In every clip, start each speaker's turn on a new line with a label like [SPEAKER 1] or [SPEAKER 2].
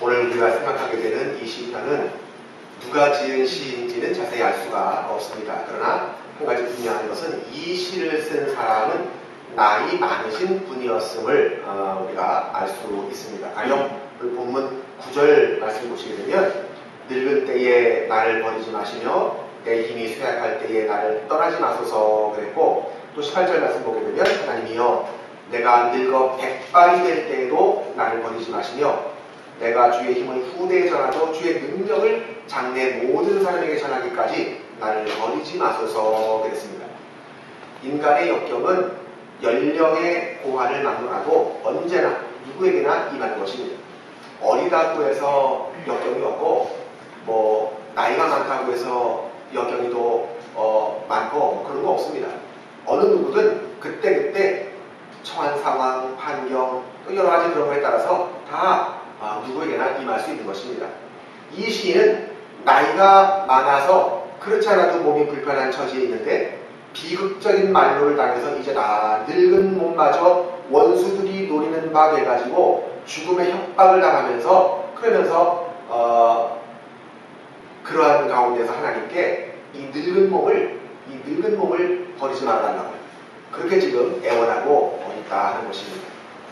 [SPEAKER 1] 오늘 우리가 생각하게 되는 이 시편은 누가 지은 시인지는 자세히 알 수가 없습니다. 그러나 한 가지 분명한 것은 이 시를 쓴 사람은 나이 많으신 분이었음을 우리가 알 수 있습니다. 가령 본문 9절 말씀 보시게 되면 늙을 때에 나를 버리지 마시며 내 힘이 쇠약할 때에 나를 떠나지 마소서 그랬고, 또 18절 말씀 보게 되면 하나님이여 내가 늙어 백발이 될 때에도 나를 버리지 마시며 내가 주의 힘을 후대에 전하도 주의 능력을 장래 모든 사람에게 전하기까지 나를 버리지 마소서 그랬습니다. 인간의 역경은 연령의 고환을 막론하고 언제나 누구에게나 임하는 것입니다. 어리다고 해서 역경이 없고 나이가 많다고 해서 역경이 더 많고 그런 거 없습니다. 어느 누구든 그때그때 처한 상황, 환경, 또 여러 가지 그런 거에 따라서 다 누구에게나 임할 수 있는 것입니다. 이 시인은 나이가 많아서 그렇지 않아도 몸이 불편한 처지에 있는데 비극적인 만로를 당해서 이제 다 늙은 몸마저 원수들이 노리는 바 돼가지고 죽음의 협박을 당하면서 그러면서 그러한 가운데서 하나님께 이 늙은 몸을 버리지 말아달라고 그렇게 지금 애원하고 있다 하는 것입니다.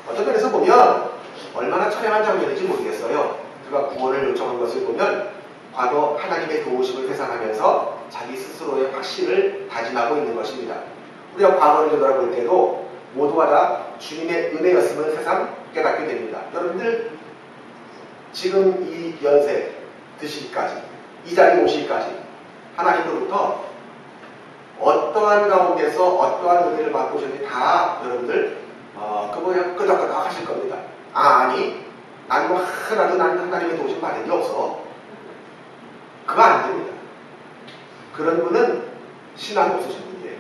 [SPEAKER 1] 어떤 면에서 보면 얼마나 처량한 장면인지 모르겠어요. 그가 구원을 요청한 것을 보면 과거 하나님의 도우심을 회상하면서 자기 스스로의 확신을 다짐하고 있는 것입니다. 우리가 과거를 되돌아볼 때도 모두가 다 주님의 은혜였음을 새삼 깨닫게 됩니다. 여러분들 지금 이 연세 드시기까지 이 자리에 오시기까지 하나님으로부터 어떠한 가운데서 어떠한 은혜를 받고 오셨는지 다 여러분들 그거 그냥 끄덕끄덕 하실 겁니다. 아니 난 뭐 하나도 난 하나님의 도우심 받은 게 없어. 그거 안 됩니다. 그런 분은 신앙이 없으신 분이에요.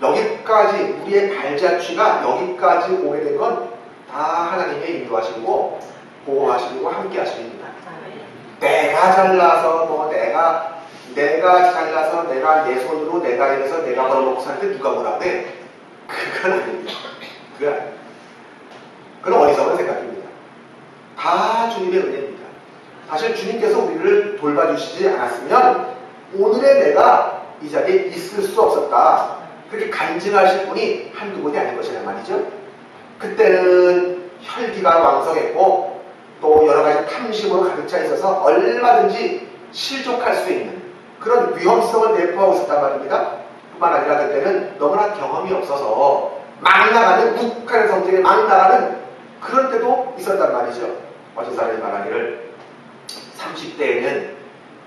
[SPEAKER 1] 여기까지 우리의 발자취가 여기까지 오게 된 건 다 하나님의 인도하시고 보호하시고 함께 하십니다. 내가 잘나서 내가 잘나서 내가 내 손으로 내가 이래서 내가 벌어먹고 사는데 누가 뭐라고 해? 그건 아닙니다. 그건 어리석은 생각입니다. 다 주님의 은혜입니다. 사실 주님께서 우리를 돌봐주시지 않았으면 오늘의 내가 이 자리에 있을 수 없었다. 그렇게 간증하실 분이 한두 분이 아닐 것이란 말이죠. 그때는 혈기가 왕성했고 또 여러 가지 탐심으로 가득 차 있어서 얼마든지 실족할 수 있는 그런 위험성을 내포하고 있었단 말입니다. 뿐만 아니라 그때는 너무나 경험이 없어서 막 나가는 욱하는 성적에 막 나가는 그런 때도 있었단 말이죠. 어떤 사람이 말하기를 30대에는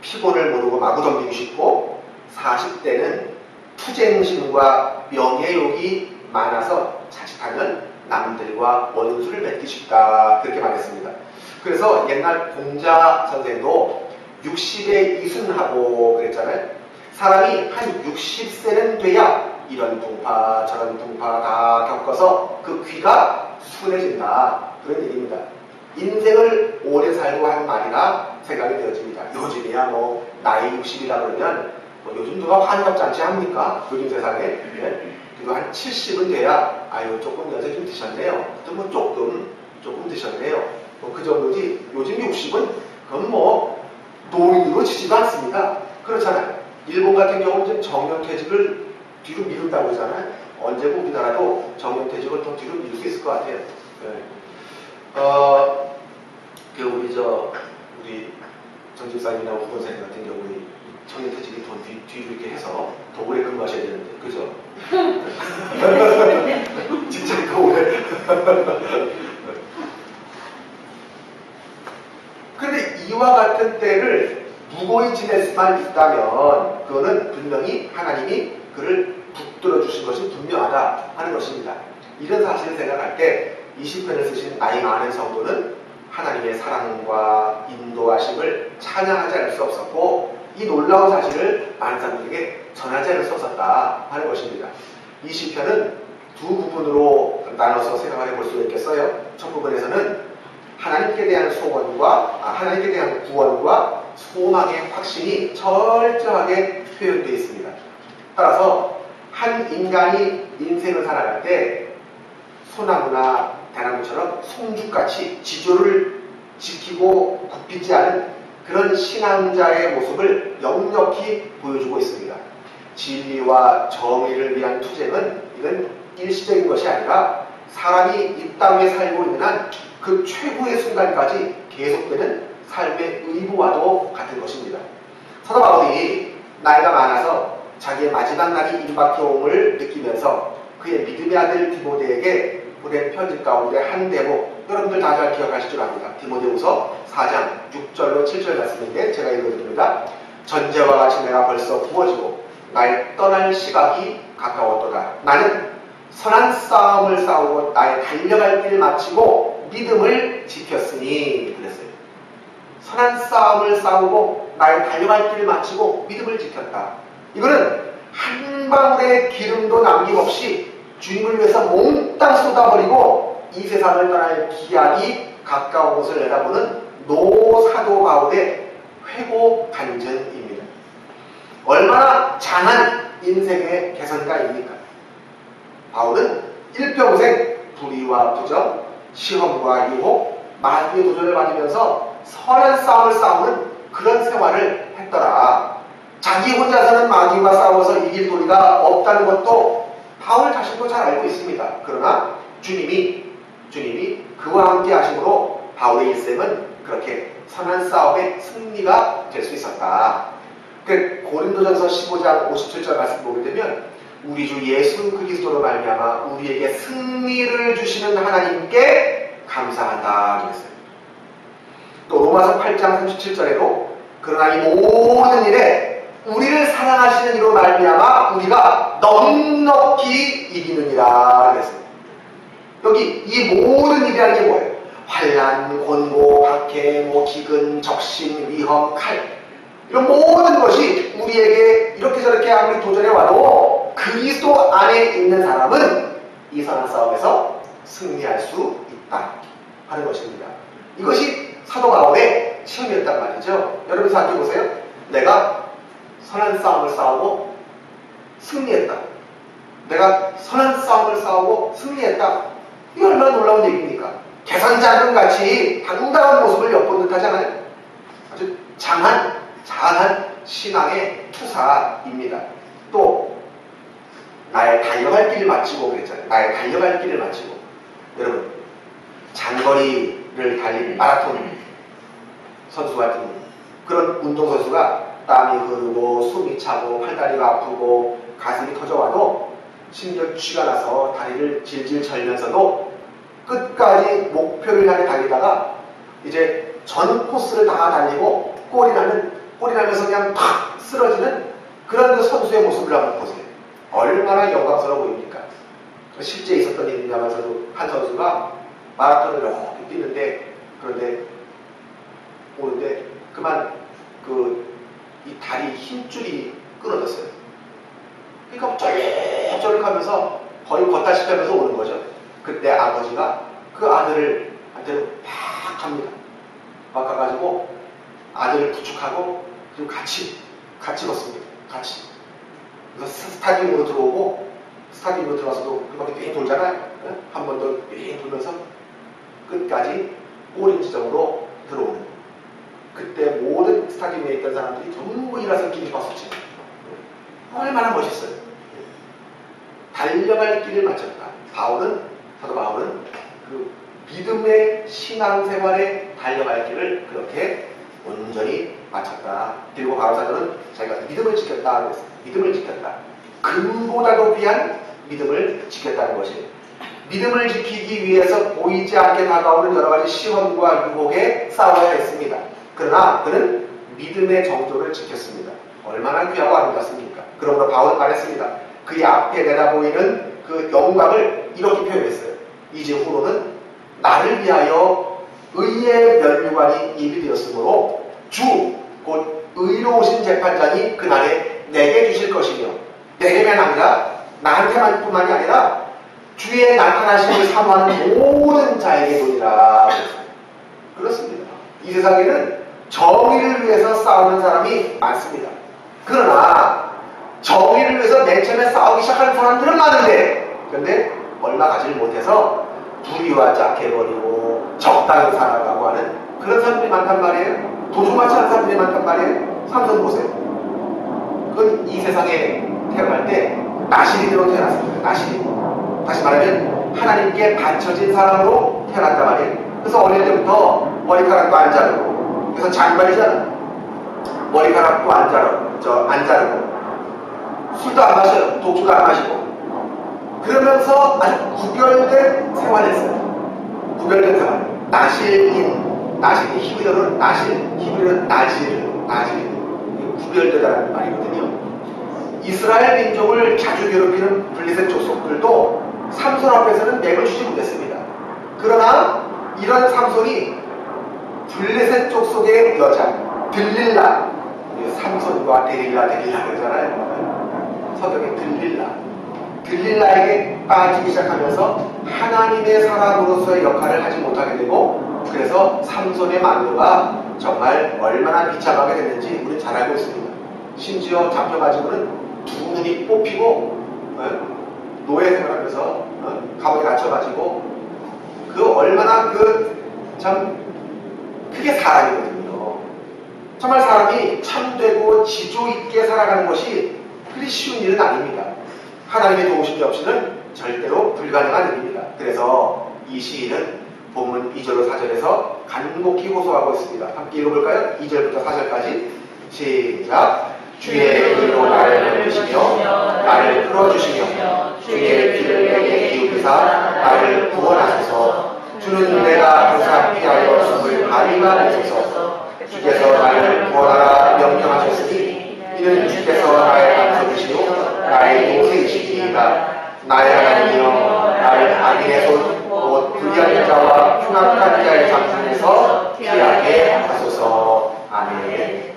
[SPEAKER 1] 피곤을 모르고 마구 덤비고 싶고 40대는 투쟁심과 명예욕이 많아서 자칫하면 남들과 원수를 맺기 쉽다 그렇게 말했습니다. 그래서 옛날 공자 선생도 60에 이순하고 그랬잖아요. 사람이 한 60세는 돼야 이런 풍파 저런 풍파 다 겪어서 그 귀가 순해진다 그런 얘기입니다. 인생을 오래 살고 한 말이라 생각이 되어집니다. 요즘이야 나이 60이라 그러면 요즘 누가 환갑잔치 합니까? 요즘 세상에. 그리고 한 70은 돼야 아유 조금 연세 좀 드셨네요. 또 조금 드셨네요. 그 정도지. 요즘 60은 그건 노인으로 치지도 않습니다. 그렇잖아요. 일본 같은 경우는 정년퇴직을 뒤로 미룬다고 하잖아요. 언제고 우리나라도 정년퇴직을 더 뒤로 미룰 수 있을 것 같아요. 우리 정 집사님이나 후 권사님 같은 경우에 정년퇴직이 더 뒤로 이렇게 해서 더 오래 근무하셔야 되는데, 그죠? 진짜 더 오래. 그런데 이와 같은 때를 무고히 지낼 수만 있다면 그거는 분명히 하나님이 그를 붙들어 주신 것이 분명하다 하는 것입니다. 이런 사실을 생각할 때 이 시편을 쓰신 나이 많은 성도는 하나님의 사랑과 인도하심을 찬양하지 않을 수 없었고 이 놀라운 사실을 많은 사람들에게 전하지 않을 수 없었다 하는 것입니다. 이 시편은 두 부분으로 나눠서 생각해 볼 수 있겠어요. 첫 부분에서는 하나님께 대한 소원과 하나님께 대한 구원과 소망의 확신이 철저하게 표현되어 있습니다. 따라서 한 인간이 인생을 살아갈 때 소나무나 대나무처럼 송죽같이 지조를 지키고 지키고 굽히지 않은 그런 신앙자의 모습을 역력히 보여주고 있습니다. 진리와 정의를 위한 투쟁은 이건 일시적인 것이 아니라 사람이 이 땅에 살고 있는 한 그 최후의 순간까지 계속되는 삶의 의무와도 같은 것입니다. 사도 바울이 나이가 많아서 자기의 마지막 날이 임박해 옴을 느끼면서 그의 믿음의 아들 디모데에게 보낸 편지 가운데 한 대목, 여러분들 다 잘 기억하실 줄 압니다. 디모데후서 4장 6절로 7절 말씀인데 제가 읽어드립니다. 전제와 같이 내가 벌써 부어지고 나의 떠날 시각이 가까웠도다. 나는 선한 싸움을 싸우고 나의 달려갈 길을 마치고 믿음을 지켰으니. 그랬어요. 선한 싸움을 싸우고 나의 달려갈 길을 마치고 믿음을 지켰다. 이거는 한 방울의 기름도 남김없이 주님을 위해서 몽땅 쏟아버리고 이 세상을 떠날 기약이 가까운 곳을 내다보는 노사도 바울의 회고 간증입니다. 얼마나 장한 인생의 개선가입니까? 바울은 일평생 불의와 부정, 시험과 유혹, 마귀의 도전을 받으면서 선한 싸움을 싸우는 그런 생활을 했더라. 자기 혼자서는 마귀와 싸워서 이길 도리가 없다는 것도 바울 자신도 잘 알고 있습니다. 그러나 주님이 그와 함께 하심으로 바울의 일생은 그렇게 선한 싸움의 승리가 될 수 있었다. 고린도전서 15장 57절 말씀 보게 되면 우리 주 예수 그리스도로 말미암아 우리에게 승리를 주시는 하나님께 감사하다 그랬어요. 또 로마서 8장 37절에도 그러나 이 모든 일에 우리를 사랑하시는 이로 말미암아 우리가 넉넉히 이기느니라 그랬어요. 여기 이 모든 일이라는 게 뭐예요? 환난, 곤고, 박해, 기근, 적신, 위험, 칼 이런 모든 것이 우리에게 이렇게 저렇게 아무리 도전해 와도 그리스도 안에 있는 사람은 이 선한 싸움에서 승리할 수 있다 하는 것입니다. 이것이 사도 바울의 시험이었단 말이죠. 여러분 생각해 보세요. 내가 선한 싸움을 싸우고 승리했다. 내가 선한 싸움을 싸우고 승리했다. 이게 얼마나 놀라운 얘기입니까? 개선자금 같이 당당한 모습을 엿본 듯하잖아요. 아주 장한 신앙의 투사입니다. 또 나의 달려갈 길을 마치고 그랬잖아요. 나의 달려갈 길을 마치고. 여러분 장거리를 달리는 마라톤 선수 같은 그런 운동선수가 땀이 흐르고 숨이 차고 팔다리가 아프고 가슴이 터져와도 심지어 쥐가 나서 다리를 질질 절면서도 끝까지 목표를 향해 달리다가 이제 전 코스를 다 달리고 꼴이 나면서 그냥 팍 쓰러지는 그런 그 선수의 모습을 한번 보세요. 얼마나 영광스러워 보입니까? 실제 있었던 일이냐면서도 한 선수가 마라톤을 이렇게 뛰는데 그런데 오는데 그만 이 다리 힘줄이 끊어졌어요. 그러니까 쩌릿 하면서 거의 걷다시피 하면서 오는 거죠. 그때 아버지가 그 아들한테 팍 갑니다. 막 가가지고 아들을 부축하고 그리고 같이 걷습니다. 같이. 그래서 스타디움으로 들어오고 스타디움으로 들어와서도 그 밖에 뺑 돌잖아요. 한 번 더 뺑 돌면서 끝까지 골인 지점으로 들어오는. 그때 모든 스타디움에 있던 사람들이 전부 일어서 기립박수치고 얼마나 멋있어요. 달려갈 길을 마쳤다. 사도 바울은 그 믿음의 신앙생활에 달려갈 길을 그렇게 온전히 마쳤다. 그리고 바울사도는 자기가 믿음을 지켰다 그랬어요. 믿음을 지켰다. 금보다도 귀한 믿음을 지켰다는 것이 믿음을 지키기 위해서 보이지 않게 다가오는 여러 가지 시험과 유혹에 싸워야 했습니다. 그러나 그는 믿음의 정도를 지켰습니다. 얼마나 귀하고 아름답습니까? 그러므로 바울은 말했습니다. 그의 앞에 내다보이는 그 영광을 이렇게 표현했어요. 이제 후로는 나를 위하여 의의 면류관이 예비되었으므로 주 곧 의로우신 재판장이 그날에 내게 주실 것이며 내게만 아니라 나한테만 뿐만이 아니라 주의 나타나심을 사모하는 모든 자에게 도리라. 그렇습니다. 이 세상에는 정의를 위해서 싸우는 사람이 많습니다. 그러나 정의를 위해서 맨 처음에 싸우기 시작하는 사람들은 많은데 그런데 얼마 가지를 못해서 불의와 짝해버리고 적당히 살아가고 하는 그런 사람들이 많단 말이에요. 도둑맞지 않은 사람들이 많단 말이에요. 삼손 보세요. 그건 이 세상에 태어날 때 나시린으로 태어났습니다. 나시린. 다시 말하면 하나님께 바쳐진 사람으로 태어났단 말이에요. 그래서 어릴 때부터 머리카락도 안 자르고, 그래서 장발이잖아. 머리카락도 안 자르고, 술도 안 마셔요. 독주도 안 마시고. 그러면서 아주 구별된 생활을 했어요. 구별된 생활. 나실인 히브리어로는 히브리어로는 나질. 구별되다라는 말이거든요. 이스라엘 민족을 자주 괴롭히는 블레셋 족속들도 삼손 앞에서는 맥을 추지 못했습니다. 그러나 이런 삼손이 블레셋 족속의 여자 들릴라, 삼손과 데릴라 그러잖아요. 서적에 들릴라에게 빠지기 시작하면서 하나님의 사람으로서의 역할을 하지 못하게 되고, 그래서 삼손의 만료가 정말 얼마나 비참하게 됐는지 우리는 잘 알고 있습니다. 심지어 잡혀가지고는 두 눈이 뽑히고 노예 생활하면서 감옥에 갇혀가지고, 그 얼마나 참 그게 사람이거든요. 정말 사람이 참되고 지조 있게 살아가는 것이 그리 쉬운 일은 아닙니다. 하나님의 도우심이 없이는 절대로 불가능한 일입니다. 그래서 이 시인은 본문 2절로 4절에서 간곡히 호소하고 있습니다. 함께 읽어볼까요? 2절부터 4절까지 시작. 주의 의로 나를 건드시며 나를 풀어주시며 주의 귀를 내게 기울이사 나를 구원하소서. 주는 내가 항상 피하여 숨을 가리마 내소서. 주께서 나를 구원하라 명령하셨으니 이는 주께서 나의 감소이시오 나의 동생이시니이다. 나의 하나님이여 나를 악인의 손 곧 불의한 자와 흉악한 자의 장중에서 피하게 하소서. 아멘.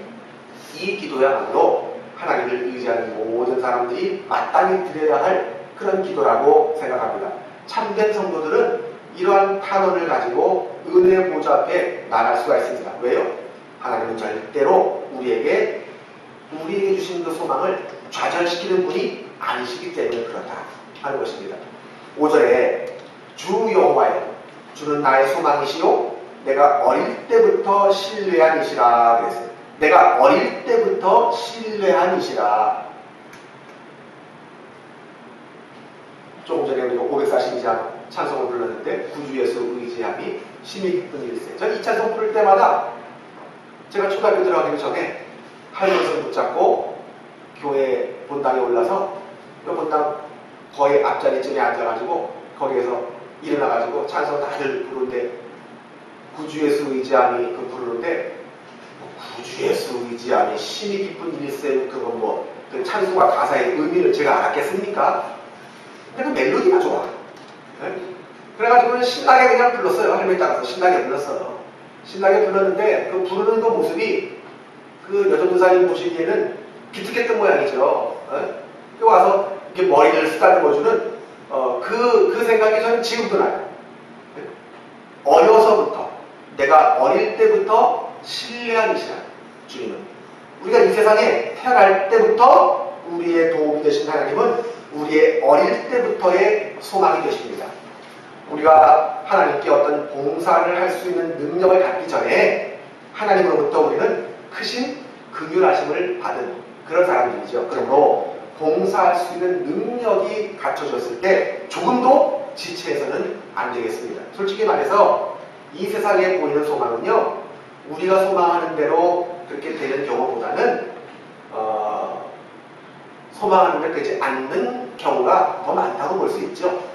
[SPEAKER 1] 이 기도야말로 하나님을 의지하는 모든 사람들이 마땅히 드려야 할 그런 기도라고 생각합니다. 참된 성도들은 이러한 탄원을 가지고 은혜 보좌 앞에 나갈 수가 있습니다. 왜요? 하나님은 절대로 우리에게 주신 그 소망을 좌절시키는 분이 아니시기 때문에 그렇다 하는 것입니다. 5절에 주 여호와여 주는 나의 소망이시요 내가 어릴 때부터 신뢰한 이시라 그랬어요. 내가 어릴 때부터 신뢰한 이시라. 조금 전에 우리가 542장 찬송을 불렀는데 구주 예수 의지함이 심히 기쁜 일세. 전 이 찬송 부를 때마다 제가 초등학교 들어가기 전에 할머니를 붙잡고 교회 본당에 올라서 그 본당 거의 앞자리쯤에 앉아가지고 거기에서 일어나가지고 찬송 다들 부르는데 구주 예수 의지함이 부르는데 구주 예수 의지함이 심히 기쁜 일세 그건 그 찬송과 가사의 의미를 제가 알았겠습니까? 근데 그 멜로디가 좋아. 네? 그래가지고 신나게 그냥 불렀어요. 할머니 따라서 신나게 불렀어요. 신나게 불렀는데 그 부르는 그 모습이 그 여전도사님 보시기에는 기특했던 모양이죠. 그 와서 이렇게 머리를 쓰다듬어주는 그 생각이 저는 지금도 나요. 어려서부터 내가 어릴 때부터 신뢰한 이시라. 주님은 우리가 이 세상에 태어날 때부터 우리의 도움이 되신 하나님은 우리의 어릴 때부터의 소망이 되십니다. 우리가 하나님께 어떤 봉사를 할 수 있는 능력을 갖기 전에 하나님으로부터 우리는 크신 긍휼하심을 받은 그런 사람들이죠. 그러므로 봉사할 수 있는 능력이 갖춰졌을 때 조금도 지체해서는 안 되겠습니다. 솔직히 말해서 이 세상에 보이는 소망은요, 우리가 소망하는 대로 그렇게 되는 경우보다는 소망하는 대로 되지 않는 경우가 더 많다고 볼 수 있죠.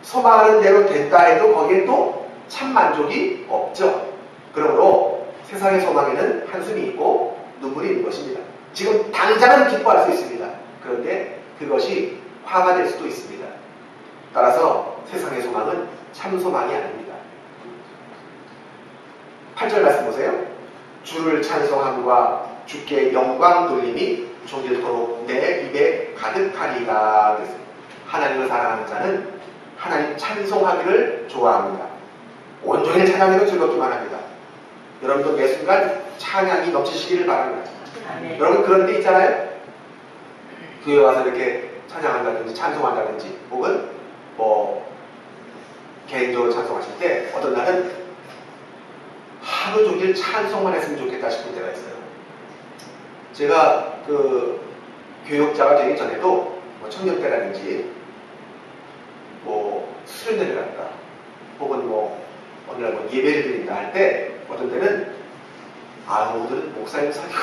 [SPEAKER 1] 소망하는 대로 된다 해도 거기에 또 참 만족이 없죠. 그러므로 세상의 소망에는 한숨이 있고 눈물이 있는 것입니다. 지금 당장은 기뻐할 수 있습니다. 그런데 그것이 화가 될 수도 있습니다. 따라서 세상의 소망은 참 소망이 아닙니다. 8절 말씀 보세요. 주를 찬송함과 주께 영광 돌림이 종일토록 내 입에 가득하리라. 하나님을 사랑하는 자는 하나님 찬송하기를 좋아합니다. 온종일 찬양해도 즐겁기만 합니다. 여러분도 매 순간 찬양이 넘치시기를 바랍니다. 여러분 그런 데 있잖아요. 교회 와서 이렇게 찬양한다든지 찬송한다든지 혹은 개인적으로 찬송하실 때 어떤 날은 하루 종일 찬송만 했으면 좋겠다 싶은 때가 있어요. 제가 그 교육자가 되기 전에도 뭐 청년 때라든지 뭐 수련회를 갔다 혹은 뭐 어느 날 뭐 예배를 드린다 할 때 어떤 때는 오늘은 목사님 설교가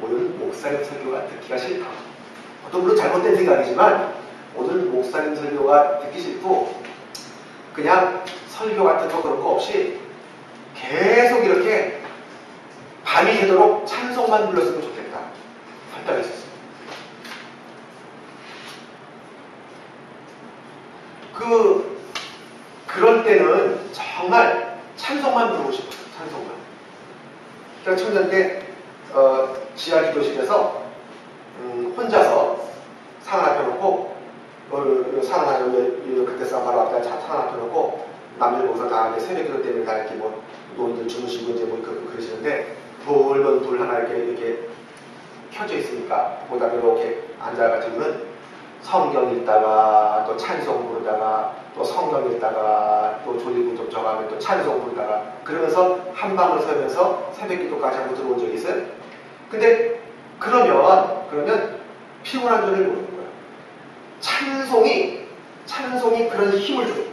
[SPEAKER 1] 오늘은 목사님 설교가 듣기가 싫다. 어떤 물론 잘못된 생각이지만 오늘은 목사님 설교가 듣기 싫고 그냥 설교 같은 거 그런 거 없이 계속 이렇게 밤이 새도록 찬송만 불렀으면 좋겠다. 할 때가 있었어요. 그런 때는 정말 찬송만 부르고 싶어요. 찬송만. 그러니까 청년 때 지하 기도실에서 혼자서 상 하나 펴놓고 상 하나 그때 상 바로 앞에 상 하나 펴놓고 남들 보고서 다 이제 새벽 기도 때문에 다 이렇게 뭐 노인들 주무시고 이제 뭐 그러시는데 붉은 불 하나 이렇게 켜져 있으니까 거기다 이렇게 앉아가지고는 성경 읽다가 또 찬송 부르다가 또 성경 읽다가 또 졸리고 접촉하면 또 찬송 부르다가 그러면서 한밤을 새면서 새벽 기도까지 하고 들어온 적이 있어요. 근데 그러면 피곤한 줄을 모르는 거예요. 찬송이 그런 힘을 줘요.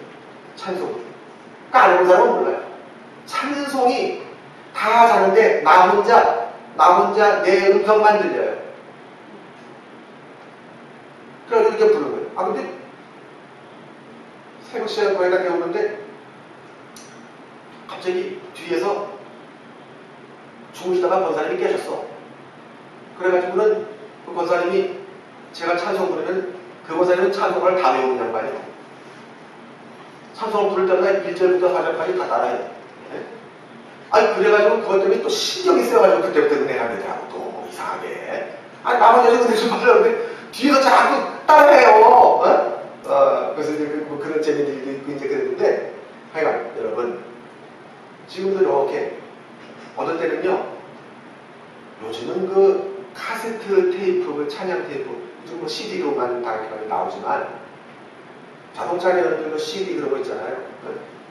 [SPEAKER 1] 찬송이. 그러니까 안 해본 사람은 몰라요. 찬송이 다 자는데 나 혼자 내 음성만 들려요. 그래서 이렇게 부르는 거예요. 근데 새벽 시간 거리가 되었는데 갑자기 뒤에서 주무시다가 권사님이 깨셨어. 그래가지고는 그 권사님이 제가 찬송 부르면 그 권사님은 찬송을 다 외우는 양반이에요. 찬송을 부를 때마다 1절부터 4절까지 다 따라해요. 네? 그래가지고 그것 때문에 또 신경이 쓰여가지고 그때부터 은혜가 되더라고. 또 이상하게. 나머지 여자도 은혜 좀 받으려는데 뒤에서 자꾸 따라해요. 그래서 이제 그런 재미들도 있고 이제 그랬는데 하여간 여러분 지금도 이렇게 어떤 때는요 요즘은 그 카세트 테이프, 찬양 테이프 요즘 뭐 CD로만 다 나오지만 자동차에는 그 CD 그런 거 있잖아요.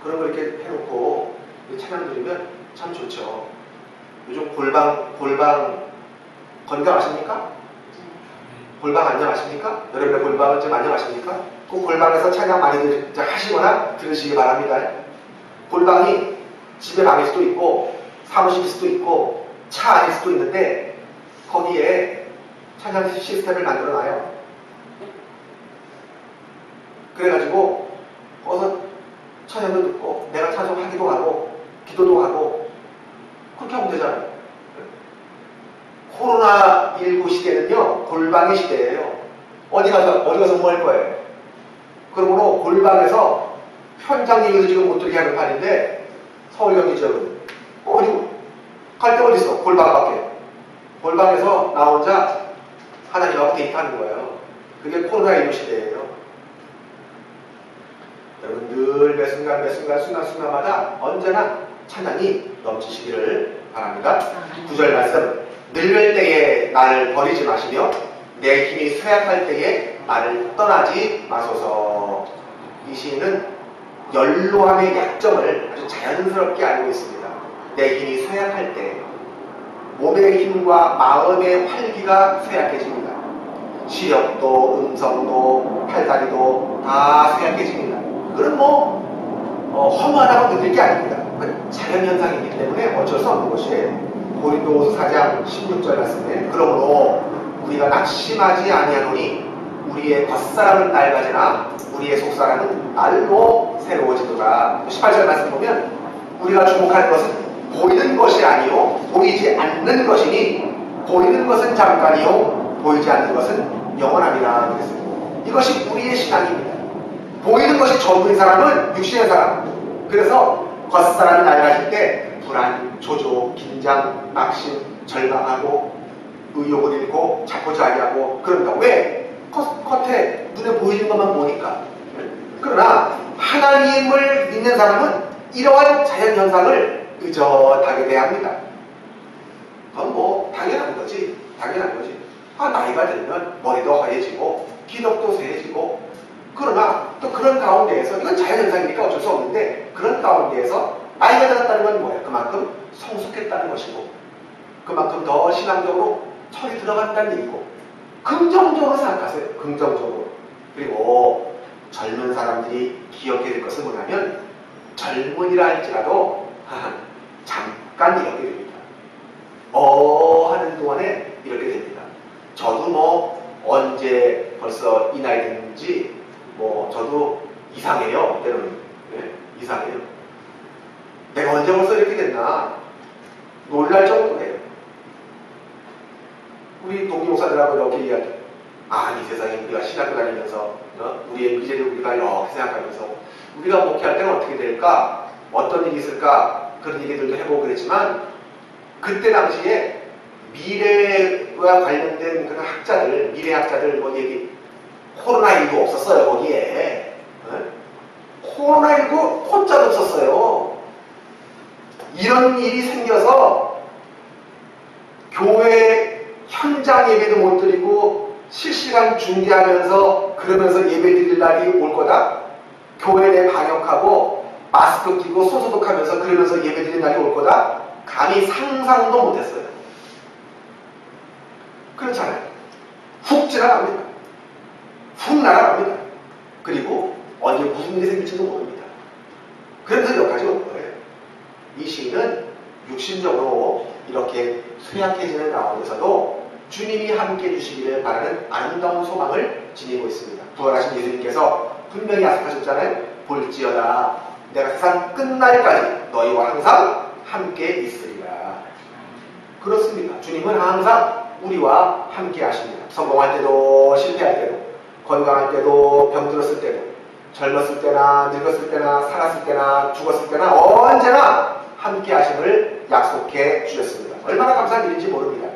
[SPEAKER 1] 그런 거 이렇게 해놓고 찬양 들으면 참 좋죠. 요즘 골방 건강 아십니까? 골방 안녕하십니까? 여러분의 골방은 좀 안녕하십니까? 그 골방에서 찬양 많이 하시거나 들으시기 바랍니다. 골방이 집의 방일 수도 있고 사무실일 수도 있고 차 안일 수도 있는데 거기에 찬양 시스템을 만들어놔요. 그래가지고 거기서 찬양도 듣고 내가 찬송하기도 하고 기도도 하고 그렇게 하면 되잖아요. 코로나19 시대는요 골방의 시대예요. 어디 가서 뭐 할 거예요? 그러므로 골방에서 현장 얘기도 지금 못 들게 하는 판인데 서울 경기 지역은 어디 갈 데 어디 있어? 골방 밖에. 골방에서 나 혼자 하나님하고 데이트하는 거예요. 그게 코로나19 시대예요. 여러분 늘 매 순간마다 언제나 찬양이 넘치시기를 바랍니다. 9절 말씀. 늙을 때에 나를 버리지 마시며 내 힘이 쇠약할 때에 나를 떠나지 마소서. 이 시인은 연로함의 약점을 아주 자연스럽게 알고 있습니다. 내 힘이 쇠약할 때 몸의 힘과 마음의 활기가 쇠약해집니다. 시력도 음성도 팔다리도 다 쇠약해집니다. 그건 허무하다고 느낄 게 아닙니다. 그건 자연현상이기 때문에 어쩔 수 없는 것이에요. 고린도후서 4장 16절 말씀에 그러므로 우리가 낙심하지 아니하노니 우리의 겉사람은 낡아지나 우리의 속사람은 날로 새로워지도다. 18절 말씀 보면 우리가 주목할 것은 보이는 것이 아니요 보이지 않는 것이니 보이는 것은 잠깐이요 보이지 않는 것은 영원함이라 그랬어요. 이것이 우리의 신앙입니다. 보이는 것이 전부인 사람은 육신의 사람. 그래서 겉사람이 낡아질 때 불안, 조조, 긴장, 낙심, 절망하고 의욕을 잃고 자포자기하고 그런다. 왜? 겉에 눈에 보이는 것만 보니까. 그러나 하나님을 믿는 사람은 이러한 자연현상을 의젓하게 대합니다. 그건 당연한 거지. 나이가 들면 머리도 하얘지고 기력도 쇠해지고 그러나 또 그런 가운데에서 이건 자연현상이니까 어쩔 수 없는데 그런 가운데에서 나이가 들었다는 건 뭐야? 그만큼 성숙했다는 것이고 그만큼 더 신앙적으로 철이 들어갔다는 얘기고 긍정적으로 생각하세요. 긍정적으로. 그리고 젊은 사람들이 기억해야 될 것은 뭐냐면 젊은이라 할지라도 잠깐 이렇게 됩니다. 하는 동안에 이렇게 됩니다. 저도 뭐 언제 벌써 이 나이 됐는지 뭐 저도 이상해요. 때로는 이상해요. 내가 언제 벌써 이렇게 됐나 놀랄 정도예요. 우리 동기목사들하고 이렇게 이야기. 이 세상에 우리가 신학교 다니면서 우리의 미래를 우리가 이렇게 생각하면서 우리가 목회할 때는 어떻게 될까? 어떤 일이 있을까? 그런 얘기들도 해보고 그랬지만 그때 당시에 미래와 관련된 그런 학자들, 미래학자들 뭐 얘기 코로나19 없었어요. 거기에 코로나19 호자도 없었어요. 이런 일이 생겨서 교회 현장 예배도 못 드리고 실시간 중계하면서 그러면서 예배 드릴 날이 올 거다. 교회 내 방역하고 마스크 끼고 손소독하면서 그러면서 예배 드릴 날이 올 거다. 감히 상상도 못했어요. 그렇잖아요. 훅 지나갑니다. 훅 날아갑니다. 그리고 언제 무슨 일이 생길지도 모릅니다. 그래서 몇 가지 올 거예요. 이 시인은 육신적으로 이렇게 쇠약해지는 가운데서도 주님이 함께 해주시기를 바라는 아름다운 소망을 지니고 있습니다. 부활하신 예수님께서 분명히 약속하셨잖아요. 볼지어다 내가 세상 끝날까지 너희와 항상 함께 있으리라. 그렇습니다. 주님은 항상 우리와 함께 하십니다. 성공할 때도 실패할 때도 건강할 때도 병들었을 때도 젊었을 때나 늙었을 때나 살았을 때나 죽었을 때나 언제나 함께 하심을 약속해 주셨습니다. 얼마나 감사한 일인지 모릅니다.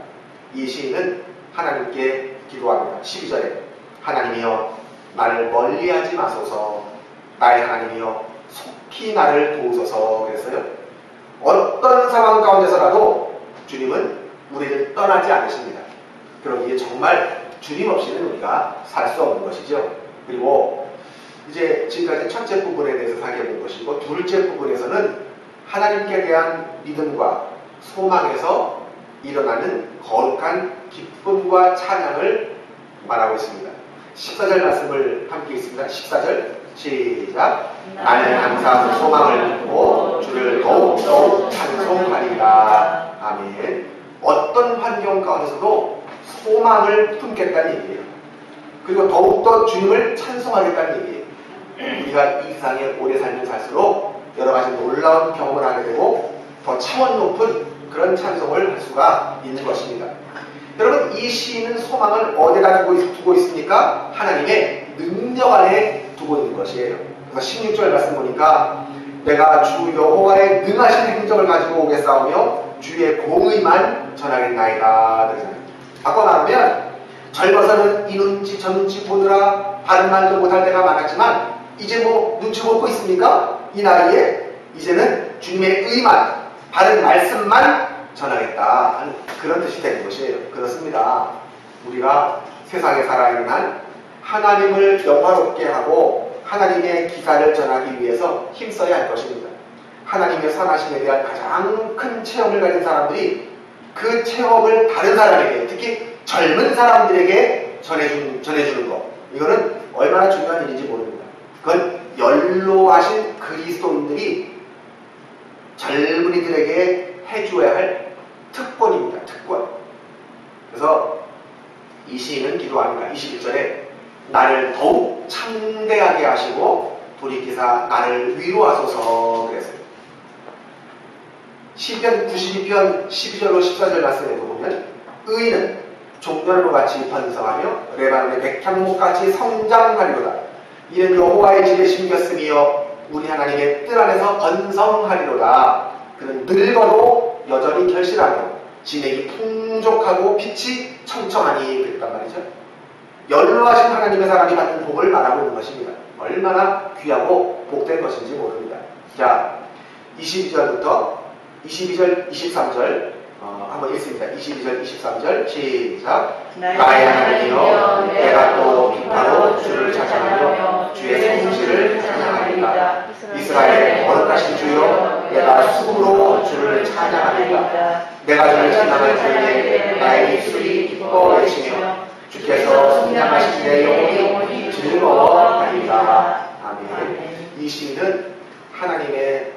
[SPEAKER 1] 이 시인은 하나님께 기도합니다. 12절에 하나님이여 나를 멀리하지 마소서 나의 하나님이여 속히 나를 도우소서 그랬어요. 어떤 상황 가운데서라도 주님은 우리를 떠나지 않으십니다. 그러기에 정말 주님 없이는 우리가 살 수 없는 것이죠. 그리고 이제 지금까지 첫째 부분에 대해서 살펴본 것이고 둘째 부분에서는 하나님께 대한 믿음과 소망에서 일어나는 거룩한 기쁨과 찬양을 말하고 있습니다. 14절 말씀을 함께 있습니다. 14절 시작. 나는 항상 소망을 품고 주를 더욱더욱 찬송하리라. 아멘. 어떤 환경 가운데서도 소망을 품겠다는 얘기예요. 그리고 더욱더 주님을 찬송하겠다는 얘기예요. 우리가 이 세상에 오래 살면 살수록 여러 가지 놀라운 경험을 하게 되고 더 차원 높은 그런 찬송을 할 수가 있는 것입니다. 여러분 이 시인은 소망을 어디다 두고 있습니까? 하나님의 능력 안에 두고 있는 것이에요. 그래서 16절 말씀 보니까 내가 주 여호와의 능하신 행적을 가지고 오겠사오며 주의 공의만 전하겠나이다. 바꿔 말하면 젊어서는 이 눈치 저 눈치 보느라 바른 말도 못할 때가 많았지만 이제 뭐 눈치 보고 있습니까? 이 나이에 이제는 주님의 의만 바른 말씀만 전하겠다 하는 그런 뜻이 되는 것이에요. 그렇습니다. 우리가 세상에 살아있는 한 하나님을 영화롭게 하고 하나님의 기사를 전하기 위해서 힘써야 할 것입니다. 하나님의 선하심에 대한 가장 큰 체험을 가진 사람들이 그 체험을 다른 사람에게 특히 젊은 사람들에게 전해주는 것 이거는 얼마나 중요한 일인지 모릅니다. 그건 연로하신 그리스도인들이 젊은이들에게 해줘야 할 특권입니다. 특권. 그래서 이 시인은 기도합니다. 21절에 나를 더욱 창대하게 하시고 돌이키사 나를 위로하소서 그랬어요. 시편 92편 12절로 14절 말씀에도 보면 의인은 종려나무 같이 번성하며 레바논의 백향목같이 성장하리로다. 이는 여호와의 지에 심겼으며 우리 하나님의 뜰 안에서 번성하리로다. 그는 늙어도 여전히 결실하며 진액이 풍족하고 빛이 청청하니 그랬단 말이죠. 연로하신 하나님의 사람이 받는 복을 말하고 있는 것입니다. 얼마나 귀하고 복된 것인지 모릅니다. 자, 22절부터 22절, 23절 한번 읽습니다. 22절, 23절 시작. 나의 하나님이여 내가 또 기뻐로 주를 찬양하며 주의 성실을 찬양하리이다. 이스라엘의 거룩하신 주여 내가 숨으로 주를 찬양하리이다. 내가 주를 찬양할 때에 나의 입술이 기뻐 외치며 주께서 승량하신 내 영혼이 즐거워하리이다. 아멘. 이 시인은 하나님의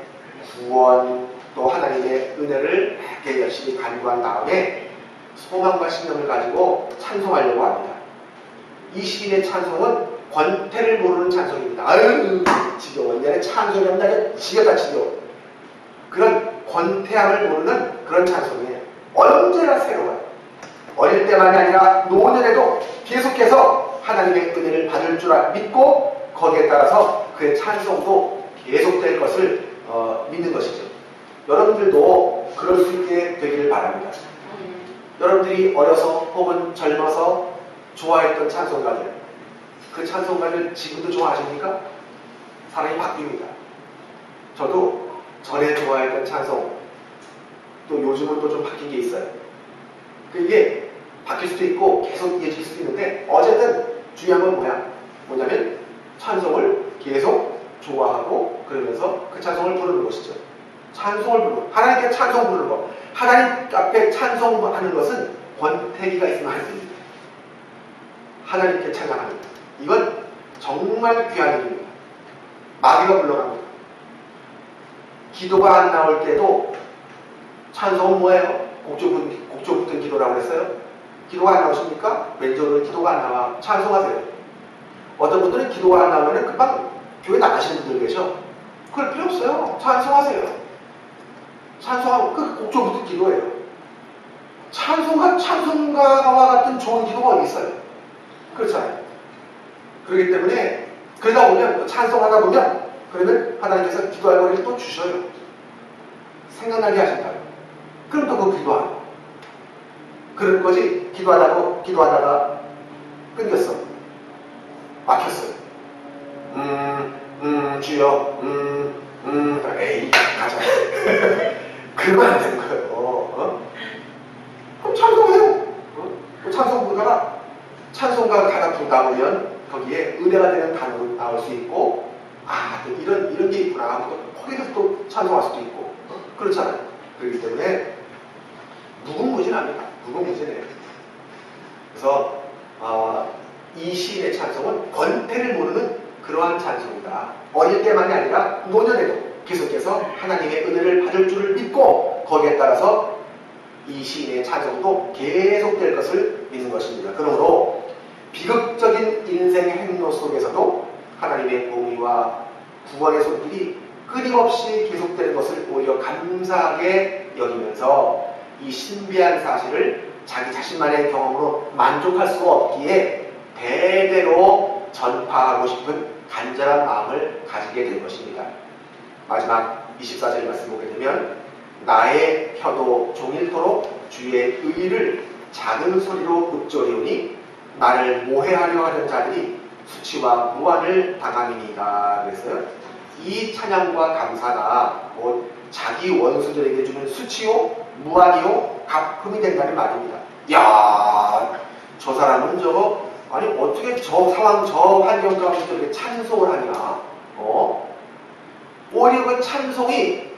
[SPEAKER 1] 구원 또 하나님의 은혜를 이렇게 열심히 간구한 다음에 소망과 신념을 가지고 찬송하려고 합니다. 이 시인의 찬송은 권태를 모르는 찬송입니다. 아유 지겨워. 내가 찬송이 없나 지겹다 지겨워. 그런 권태함을 모르는 그런 찬송이에요. 언제나 새로워요. 어릴 때만이 아니라 노년에도 계속해서 하나님의 은혜를 받을 줄 믿고 거기에 따라서 그의 찬송도 계속될 것을 믿는 것이죠. 여러분들도 그럴 수 있게 되기를 바랍니다. 여러분들이 어려서 혹은 젊어서 좋아했던 찬송가들, 그 찬송가를 지금도 좋아하십니까? 사람이 바뀝니다. 저도 전에 좋아했던 찬송, 또 요즘은 또 좀 바뀐 게 있어요. 이게 바뀔 수도 있고 계속 이어질 수도 있는데 어쨌든 중요한 건 뭐냐면 찬송을 계속 좋아하고 그러면서 그 찬송을 부르는 것이죠. 찬송을 부르고 하나님께 찬송 부르는 것, 하나님 앞에 찬송하는 것은 권태기가 있으면 할 수 있습니다. 하나님께 찬양합니다. 이건 정말 귀한 일입니다. 마귀가 불러갑니다. 기도가 안 나올 때도 찬송은 뭐예요? 곡조 붙은 기도라고 했어요? 기도가 안 나오십니까? 왼쪽으로 기도가 안 나와. 찬송하세요. 어떤 분들은 기도가 안 나오면 금방 교회 나가시는 분들 계셔. 그럴 필요 없어요. 찬송하세요. 찬송하고 그 곡조 붙은 기도예요. 찬송가와 같은 좋은 기도가 어디 있어요? 그렇잖아요. 그렇기 때문에 그러다 보면 찬송하다 보면 그러면 하나님께서 기도할 거리를 또 주셔요. 생각나게 하신다고. 그럼 또 그 기도하고. 그럴 거지 기도하다가 끊겼어. 막혔어요. 주여, 에이, 가자. 그러면 안 되는 거예요. 그럼 찬송해요. 찬송 부르다가 찬송가 가다 부르다 보면 거기에 은혜가 되는 단어도 나올 수 있고, 이런 게 있구나. 거기서 또 찬송할 수도 있고. 그렇잖아요. 그렇기 때문에 무궁무진합니다. 무궁무진해요. 그래서 이 시인의 찬송은 권태를 모르는 그러한 찬송이다. 어릴 때만이 아니라 노년에도 계속해서 하나님의 은혜를 받을 줄을 믿고 거기에 따라서 이 시인의 찬송도 계속될 것을 믿는 것입니다. 그러므로 비극적인 인생의 행로 속에서도 하나님의 공의와 구원의 손길이 끊임없이 계속되는 것을 오히려 감사하게 여기면서 이 신비한 사실을 자기 자신만의 경험으로 만족할 수가 없기에 대대로 전파하고 싶은 간절한 마음을 가지게 된 것입니다. 마지막 24절 말씀 보게 되면 나의 혀도 종일토록 주의 의를 작은 소리로 읊조리오니 나를 모해하려 하는 자들이 수치와 무한을 당함이니이다. 그랬어요. 이 찬양과 감사가 자기 원수들에게 주는 수치요, 무한이요, 갚음이 된다는 말입니다. 야, 저 사람은 아니 어떻게 저 상황, 저 환경 가운데 저렇게 찬송을 하냐? 오히려 그 찬송이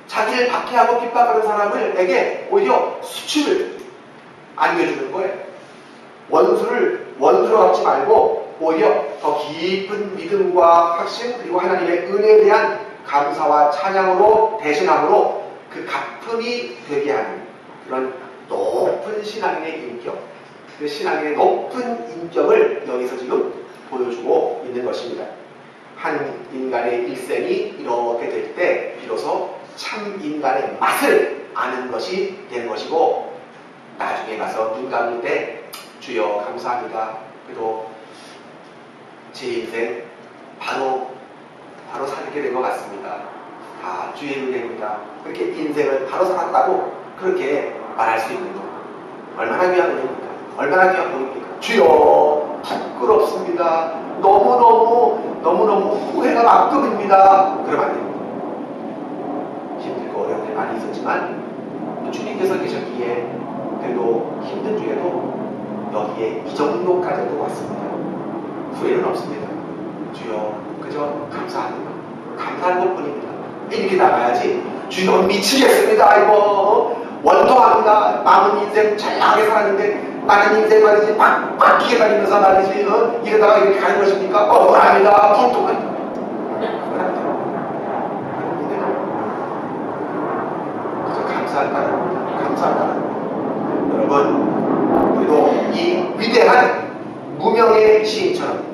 [SPEAKER 1] 자기를 박해하고 핍박하는 사람에게 오히려 수치를 안겨주는 거예요. 원수로 갖지 말고 오히려 더 깊은 믿음과 확신 그리고 하나님의 은혜에 대한 감사와 찬양으로 대신함으로 그 갚음이 되게 하는 그런 높은 신앙인의 인격, 그 신앙인의 높은 인격을 여기서 지금 보여주고 있는 것입니다. 한 인간의 일생이 이렇게 될 때 비로소 참 인간의 맛을 아는 것이 되는 것이고 나중에 가서 눈 감을 때 주여 감사합니다. 그래도 제 인생 바로 살게 된 것 같습니다. 다 주의 은혜입니다. 그렇게 인생을 바로 살았다고 그렇게 말할 수 있는 것. 얼마나 귀한 은혜입니까? 얼마나 귀한 은혜입니까? 주여 부끄럽습니다. 너무너무 후회가 만큼입니다. 그러면 안 됩니다. 힘들고 어려운 일 많이 있었지만 주님께서 계셨기에 그래도 힘든 중에도 여기에 이 정도까지도 왔습니다. 후회는 없습니다. 주여 그저 감사합니다. 감사한 것 뿐입니다. 이렇게 나가야지 주님 미치겠습니다. 이거 원통합니다. 남은 인생 잘 살았는데 나는 인생 말이지 빡빡히게 다니면서 말이지 이러다가 이렇게 가는 것입니까? 억울합니다. 분통합니다. 그래서 감사한다는 여러분, 우리도 이 위대한 무명의 시인처럼,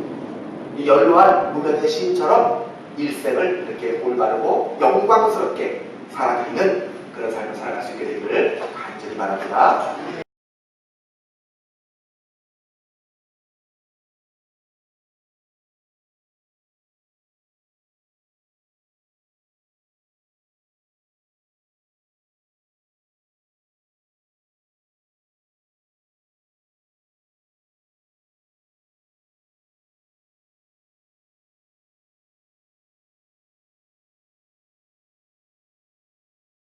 [SPEAKER 1] 이 연로한 무명의 시인처럼 일생을 이렇게 올바르고 영광스럽게 살아가는 그런 삶을 살아갈 수 있게 되기를 간절히 바랍니다.